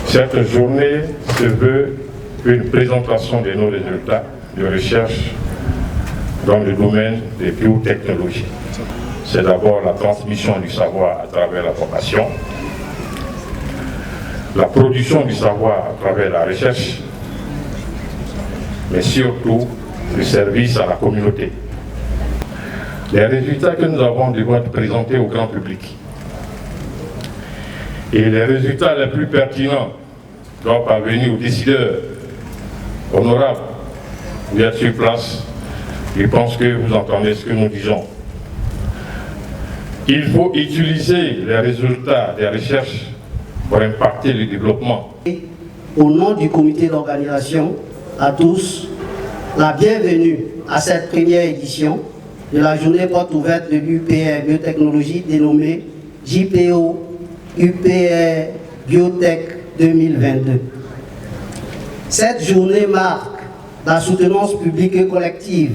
Cette journée se veut une présentation de nos résultats de recherche dans le domaine des biotechnologies. C'est d'abord la transmission du savoir à travers la formation, la production du savoir à travers la recherche, mais surtout le service à la communauté. Les résultats que nous avons devront être présentés au grand public. Et les résultats les plus pertinents doivent parvenir aux décideurs honorables. Vous êtes sur place, je pense que vous entendez ce que nous disons. Il faut utiliser les résultats des recherches pour impacter le développement. Au nom du comité d'organisation, à tous, la bienvenue à cette première édition de la journée porte ouverte de l'UPR Biotechnologie dénommée JPO UPR Biotech 2022. Cette journée marque la soutenance publique et collective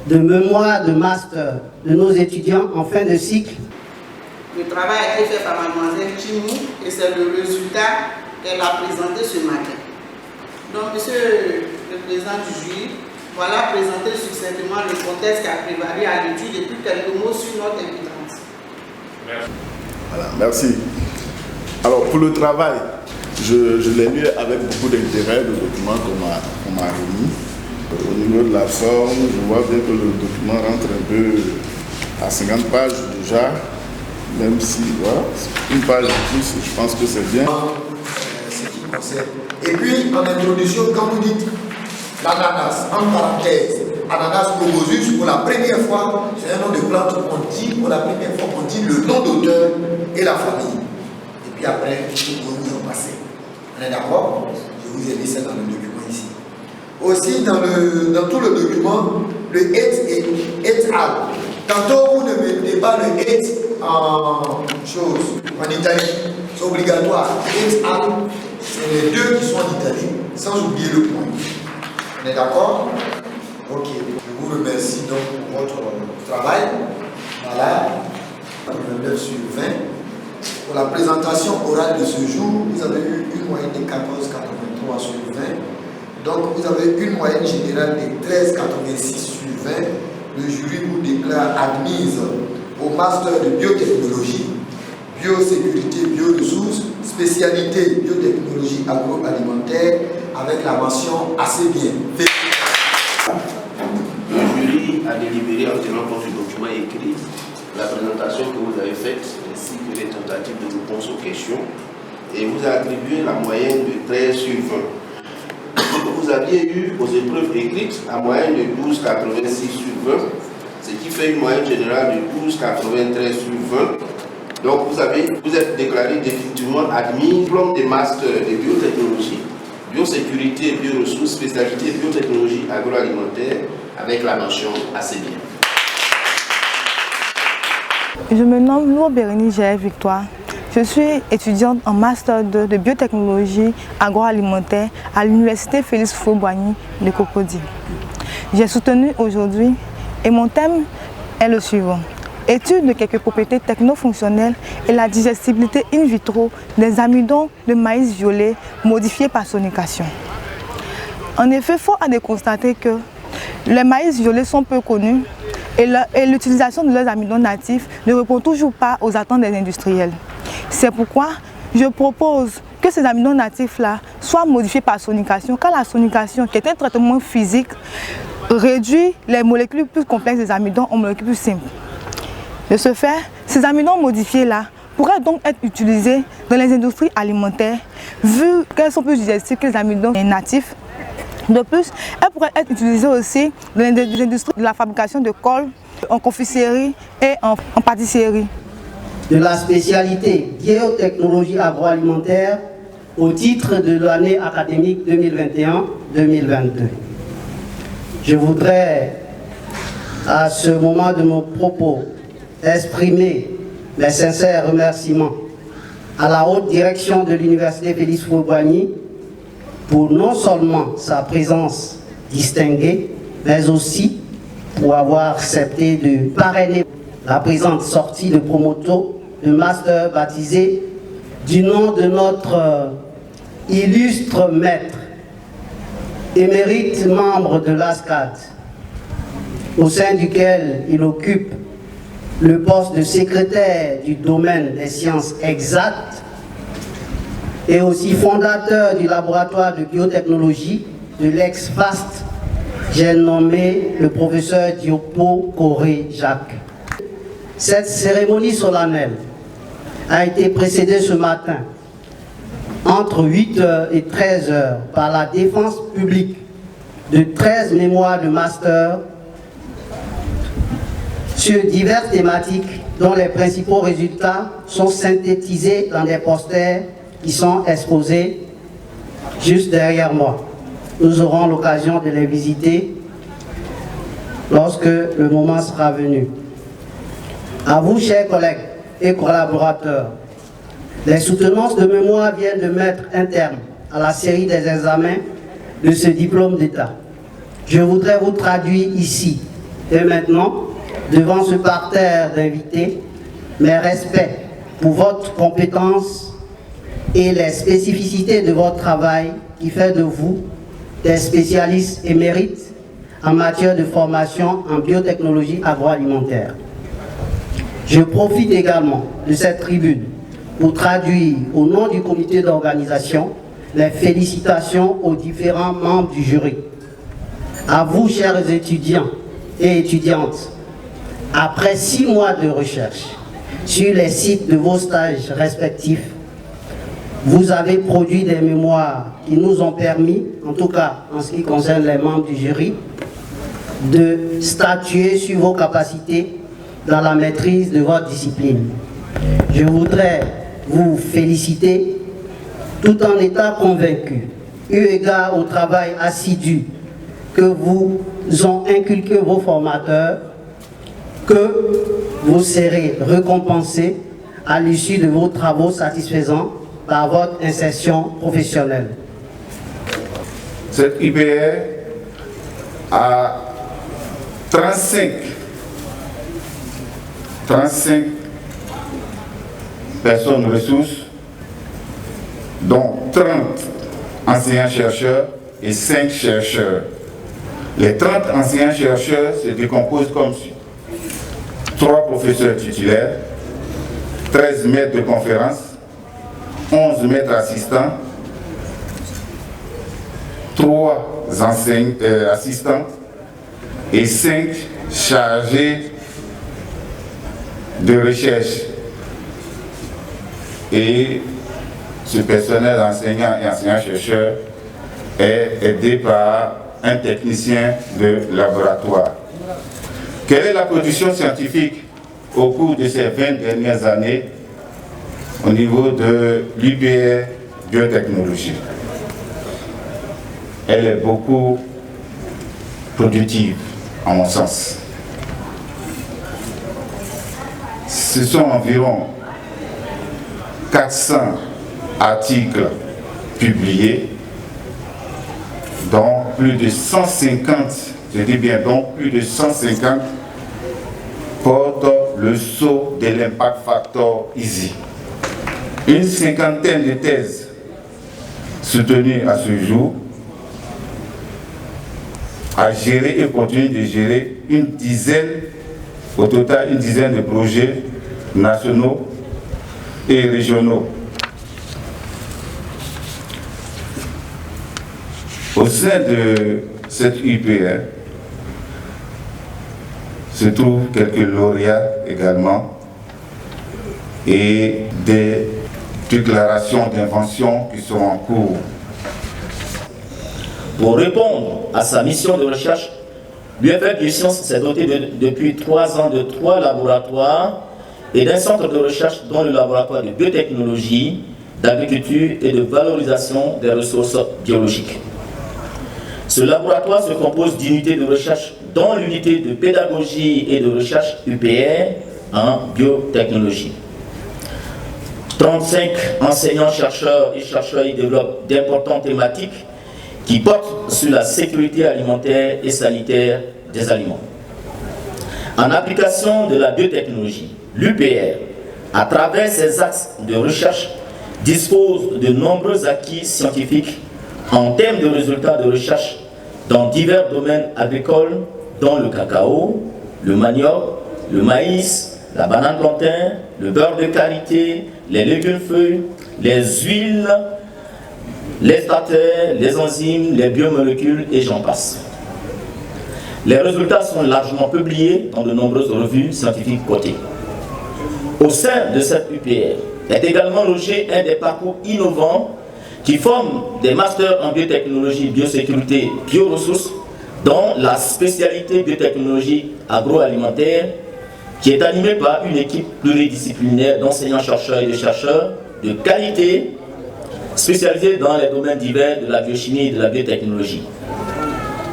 de mémoire de master de nos étudiants en fin de cycle. Le travail a été fait par mademoiselle Chimou et c'est le résultat qu'elle a présenté ce matin. Donc, monsieur le président du jury, voilà présenter succinctement le contexte qui a prévalu à l'étude et puis quelques mots sur notre invitante. Merci. Voilà, merci. Alors, pour le travail, je l'ai lu avec beaucoup d'intérêt, le document qu'on m'a remis. Au niveau de la forme, je vois bien que le document rentre un peu à 50 pages déjà, même si, voilà, une page de plus, je pense que c'est bien. Ce qui concerne. Et puis, en introduction, quand vous dites l'ananas, en parenthèse, ananas proposus, pour la première fois, c'est un nom de plante, on dit, pour la première fois, on dit le nom d'auteur et la famille. Et puis après, vous nous en passez. On est d'accord? Je vous ai mis ça dans le document ici. Aussi, dans tout le document, le et al. Tantôt, vous ne mettez pas le et en Italie. C'est obligatoire. Et al, c'est les deux qui sont en Italie, sans oublier le point. On est d'accord? Ok. Je vous remercie donc pour votre travail. Voilà. 29 sur 20. Pour la présentation orale de ce jour, vous avez eu une moyenne de 14,83 sur 20. Donc, vous avez une moyenne générale de 13,86 sur 20. Le jury vous déclare admise au master de biotechnologie, biosécurité, bioressources, spécialité biotechnologie agroalimentaire avec la mention assez bien. Le jury a délibéré en tenant compte du document écrit, la présentation que vous avez faite, ainsi que les tentatives de réponse aux questions, et vous a attribué la moyenne de 13 sur 20. Vous aviez eu aux épreuves écrites la moyenne de 12,86 sur 20, ce qui fait une moyenne générale de 12,93 sur 20. Donc vous êtes déclaré définitivement admis diplôme de master de biotechnologie, biosécurité, bioressources, spécialité biotechnologie agroalimentaire avec la mention assez bien. Je me nomme Lour Bérénice Victoire. Je suis étudiante en Master 2 de biotechnologie agroalimentaire à l'Université Félix Houphouët-Boigny de Cocody. J'ai soutenu aujourd'hui et mon thème est le suivant. Étude de quelques propriétés technofonctionnelles et la digestibilité in vitro des amidons de maïs violet modifiés par sonication. En effet, force est de constater que les maïs violets sont peu connus et l'utilisation de leurs amidons natifs ne répond toujours pas aux attentes des industriels. C'est pourquoi je propose que ces amidons natifs-là soient modifiés par sonication, car la sonication, qui est un traitement physique, réduit les molécules plus complexes des amidons aux molécules plus simples. De ce fait, ces amidons modifiés-là pourraient donc être utilisés dans les industries alimentaires, vu qu'elles sont plus digestives que les amidons natifs. De plus, elles pourraient être utilisées aussi dans les industries de la fabrication de colle, en confiserie et en pâtisserie. De la spécialité biotechnologie agroalimentaire au titre de l'année académique 2021-2022. Je voudrais, à ce moment de mon propos, exprimer mes sincères remerciements à la haute direction de l'Université Félix Houphouët-Boigny pour non seulement sa présence distinguée, mais aussi pour avoir accepté de parrainer la présente sortie de promoto de master baptisé du nom de notre illustre maître, émérite membre de l'ASCAD, au sein duquel il occupe le poste de secrétaire du domaine des sciences exactes et aussi fondateur du laboratoire de biotechnologie de l'ex-FAST, j'ai nommé le professeur Diopo Coré Jacques. Cette cérémonie solennelle a été précédée ce matin, entre 8h et 13h, par la défense publique de 13 mémoires de master sur diverses thématiques dont les principaux résultats sont synthétisés dans des posters qui sont exposés juste derrière moi. Nous aurons l'occasion de les visiter lorsque le moment sera venu. À vous, chers collègues et collaborateurs, les soutenances de mémoire viennent de mettre un terme à la série des examens de ce diplôme d'État. Je voudrais vous traduire ici et maintenant, devant ce parterre d'invités, mes respects pour votre compétence et les spécificités de votre travail qui fait de vous des spécialistes émérites en matière de formation en biotechnologie agroalimentaire. Je profite également de cette tribune pour traduire au nom du comité d'organisation les félicitations aux différents membres du jury. À vous, chers étudiants et étudiantes, après 6 mois de recherche sur les sites de vos stages respectifs, vous avez produit des mémoires qui nous ont permis, en tout cas en ce qui concerne les membres du jury, de statuer sur vos capacités dans la maîtrise de votre discipline. Je voudrais vous féliciter tout en étant convaincu, eu égard au travail assidu que vous ont inculqué vos formateurs, que vous serez récompensés à l'issue de vos travaux satisfaisants par votre insertion professionnelle. Cette IPR a 35 personnes ressources, dont 30 enseignants-chercheurs et 5 chercheurs. Les 30 enseignants-chercheurs se décomposent comme suit. 3 professeurs titulaires, 13 maîtres de conférences, 11 maîtres assistants, 3 assistants et 5 chargés de recherche. Et ce personnel enseignant et enseignant-chercheur est aidé par un technicien de laboratoire. Quelle est la production scientifique au cours de ces 20 dernières années au niveau de l'UPR biotechnologie? Elle est beaucoup productive, à mon sens. Ce sont environ 400 articles publiés, dont plus de 150, je dis bien donc plus de 150 portent le sceau de l'impact factor EASY. Une cinquantaine de thèses soutenues à ce jour, a géré et continue de gérer au total une dizaine de projets nationaux et régionaux. Au sein de cette UPR se trouvent quelques lauréats également et des déclarations d'invention qui sont en cours. Pour répondre à sa mission de recherche, l'UFR Biosciences s'est doté depuis 3 ans de 3 laboratoires et d'un centre de recherche dont le laboratoire de biotechnologie, d'agriculture et de valorisation des ressources biologiques. Ce laboratoire se compose d'unités de recherche dont l'unité de pédagogie et de recherche UPR en biotechnologie. 35 enseignants, chercheurs et chercheurs y développent d'importantes thématiques qui portent sur la sécurité alimentaire et sanitaire des aliments. En application de la biotechnologie, l'UPR, à travers ses axes de recherche, dispose de nombreux acquis scientifiques en termes de résultats de recherche dans divers domaines agricoles, dont le cacao, le manioc, le maïs, la banane plantain, le beurre de karité, les légumes feuilles, les huiles, les statins, les enzymes, les biomolécules et j'en passe. Les résultats sont largement publiés dans de nombreuses revues scientifiques cotées. Au sein de cette UPR est également logé un des parcours innovants qui forment des masters en biotechnologie, biosécurité, bioressources, dont la spécialité biotechnologie agroalimentaire, qui est animée par une équipe pluridisciplinaire d'enseignants-chercheurs et de chercheurs de qualité, spécialisés dans les domaines divers de la biochimie et de la biotechnologie.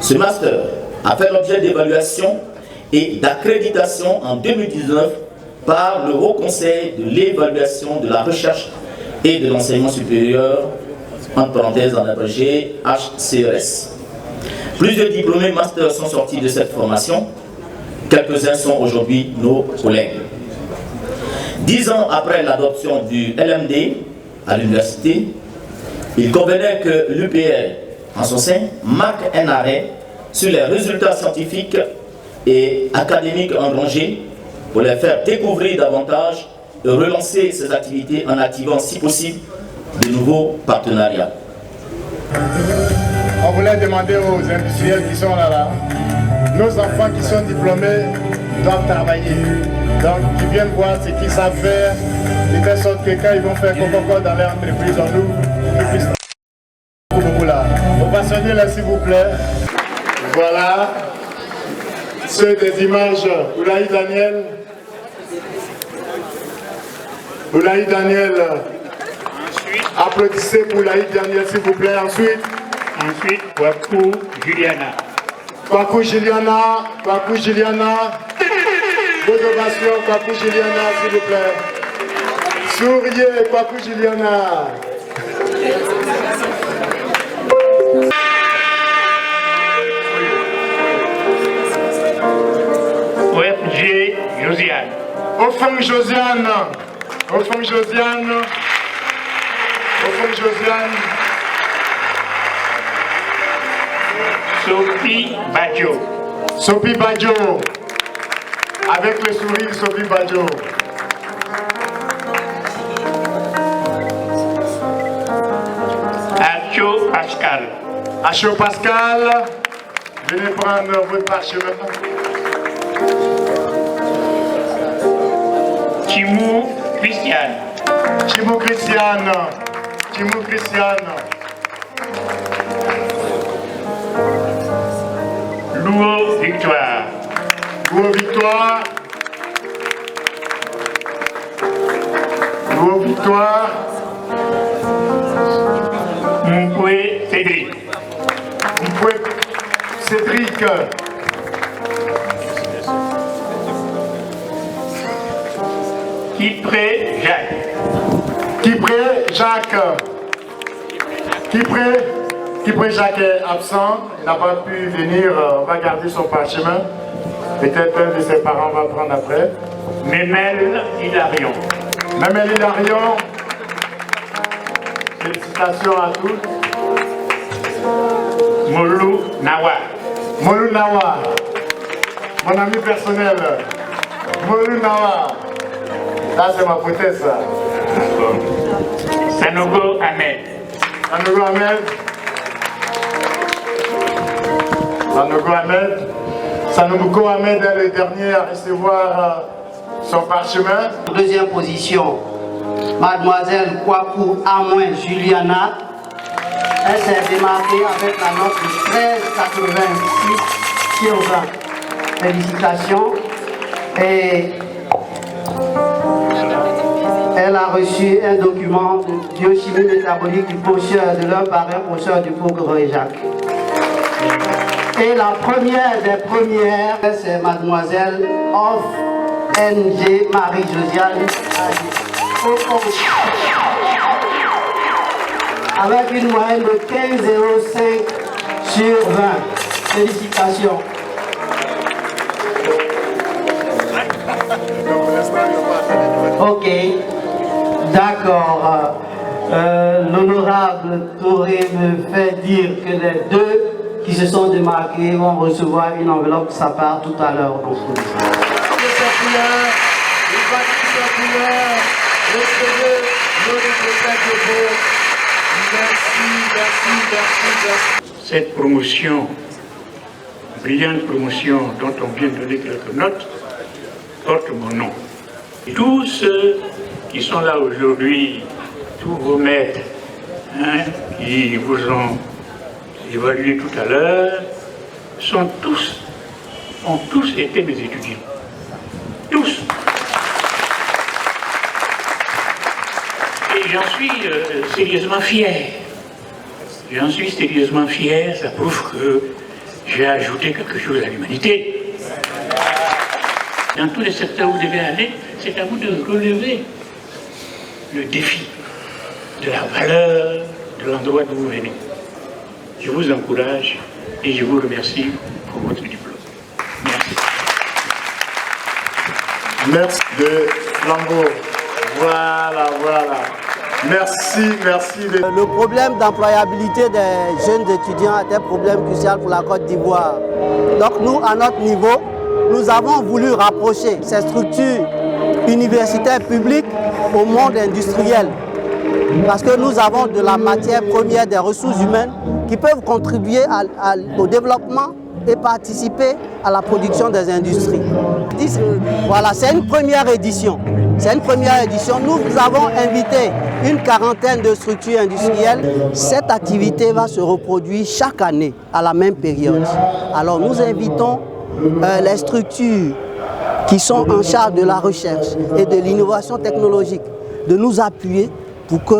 Ce master a fait l'objet d'évaluation et d'accréditation en 2019 par le Haut Conseil de l'évaluation de la recherche et de l'enseignement supérieur, entre parenthèses en abrégé HCES. Plusieurs diplômés masters sont sortis de cette formation. Quelques-uns sont aujourd'hui nos collègues. 10 ans après l'adoption du LMD à l'université, il convenait que l'UPR, en son sein, marque un arrêt sur les résultats scientifiques et académiques engrangés pour les faire découvrir davantage et relancer ces activités en activant, si possible, de nouveaux partenariats. On voulait demander aux industriels qui sont là, nos enfants qui sont diplômés doivent travailler. Donc, ils viennent voir ce qu'ils savent faire, de telle sorte que quand ils vont faire Coca-Cola dans leur entreprise, on ouvre, ils puissent beaucoup là. Ovationner là, s'il vous plaît. Voilà. Ceux des images, Oulaï Daniel. Oulaï Daniel. Applaudissez pour Oulaï Daniel, s'il vous plaît. Ensuite, Kwaku Juliana. Kwaku Juliana, Kwaku Juliana. Vos ovations, Kwaku Juliana, s'il vous plaît. Souriez, Kwaku Juliana. OFG Josiane. Au Josiane. Au Josiane. Au Josiane. Sophie Badjo. Sophie Badjo. Avec le sourire, Sophie Badjo. Acho Pascal. Acho Pascal. Venez prendre votre parchemin. Chimou Christiane. Chimou Christiane. Chimou Christiane. Louo Victoire. Louo Victoire. Louo Victoire. Moué Cédric. Moué Cédric. Kipré Jacques. Kipré Jacques. Kipré Jacques est absent, il n'a pas pu venir, on va garder son parchemin. Peut-être un de ses parents va prendre après. Memel Hilarion. Memel Hilarion. Félicitations à tous. Molou Nawa. Molou Nawa. Mon ami personnel. Molou Nawa. Là, c'est ma poutesse. Sanogo Ahmed. Sanogo Ahmed. Sanogo Ahmed. Sanogo Ahmed est le dernier à recevoir son parchemin. Deuxième position, Mademoiselle Kwaku Amouin Juliana. Elle s'est démarquée avec la note de 13,86 sur 20. Félicitations. Et elle a reçu un document de biochimie métabolique du professeur de leur parrain, professeur du cours et Jacques. Et la première des premières, c'est Mademoiselle Off NG Marie-Josiane avec une moyenne de 15,05 sur 20. Félicitations. Ok, d'accord. L'honorable Touré me fait dire que les deux qui se sont démarqués vont recevoir une enveloppe de sa part tout à l'heure. Cette promotion, brillante promotion dont on vient de donner quelques notes, porte mon nom. Et tous ceux qui sont là aujourd'hui, tous vos maîtres, qui vous ont évalué tout à l'heure, ont tous été mes étudiants. Tous. Et j'en suis sérieusement fier. J'en suis sérieusement fier, ça prouve que j'ai ajouté quelque chose à l'humanité. Dans tous les secteurs où vous devez aller, c'est à vous de relever le défi de la valeur de l'endroit d'où vous venez. Je vous encourage et je vous remercie pour votre diplôme. Merci. Merci de flambeau. Voilà. Merci. Le problème d'employabilité des jeunes étudiants est un problème crucial pour la Côte d'Ivoire. Donc nous, à notre niveau, nous avons voulu rapprocher ces structures universitaires publiques au monde industriel. Parce que nous avons de la matière première, des ressources humaines qui peuvent contribuer au développement et participer à la production des industries. Voilà, c'est une première édition. Nous avons invité une quarantaine de structures industrielles. Cette activité va se reproduire chaque année à la même période. Alors nous invitons les structures qui sont en charge de la recherche et de l'innovation technologique de nous appuyer pour que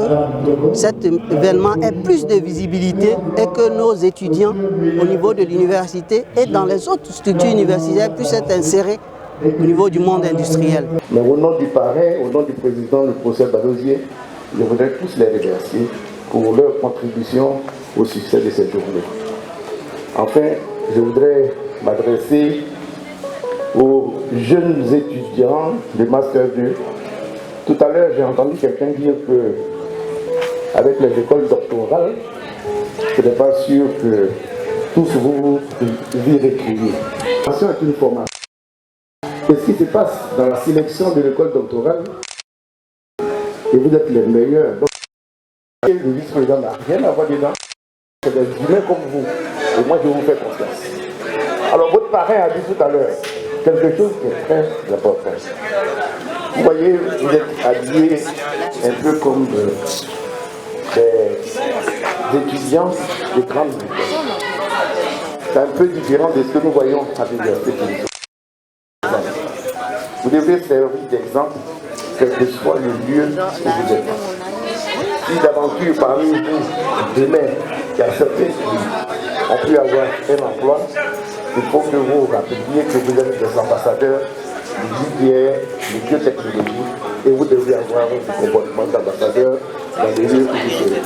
cet événement ait plus de visibilité et que nos étudiants au niveau de l'université et dans les autres structures universitaires puissent être insérés au niveau du monde industriel. Mais au nom du parrain, au nom du président, le professeur Badosier, je voudrais tous les remercier pour leur contribution au succès de cette journée. Enfin, je voudrais m'adresser aux jeunes étudiants de Master 2. Tout à l'heure, j'ai entendu quelqu'un dire que avec les écoles doctorales, je n'étais pas sûr que tous vous y retrouviez. La formation est une formation. Et ce qui se passe dans la sélection de l'école doctorale, et vous êtes les meilleurs. Donc, le vice-président n'a rien à voir dedans. C'est des humains comme vous. Et moi, je vous fais confiance. Alors, votre parrain a dit tout à l'heure quelque chose qui est très important. Vous voyez, vous êtes habillés un peu comme des étudiants de grandes écoles. C'est un peu différent de ce que nous voyons à l'université. Vous devez servir d'exemple, quel que soit le lieu où vous êtes. Si d'aventure parmi vous, demain, il y a certains qui ont pu avoir un emploi, il faut que vous vous rappeliez que vous êtes des ambassadeurs de l'IBR, de biotechnologie, et vous devez avoir un comportement d'ambassadeur dans les lieux où vous serez.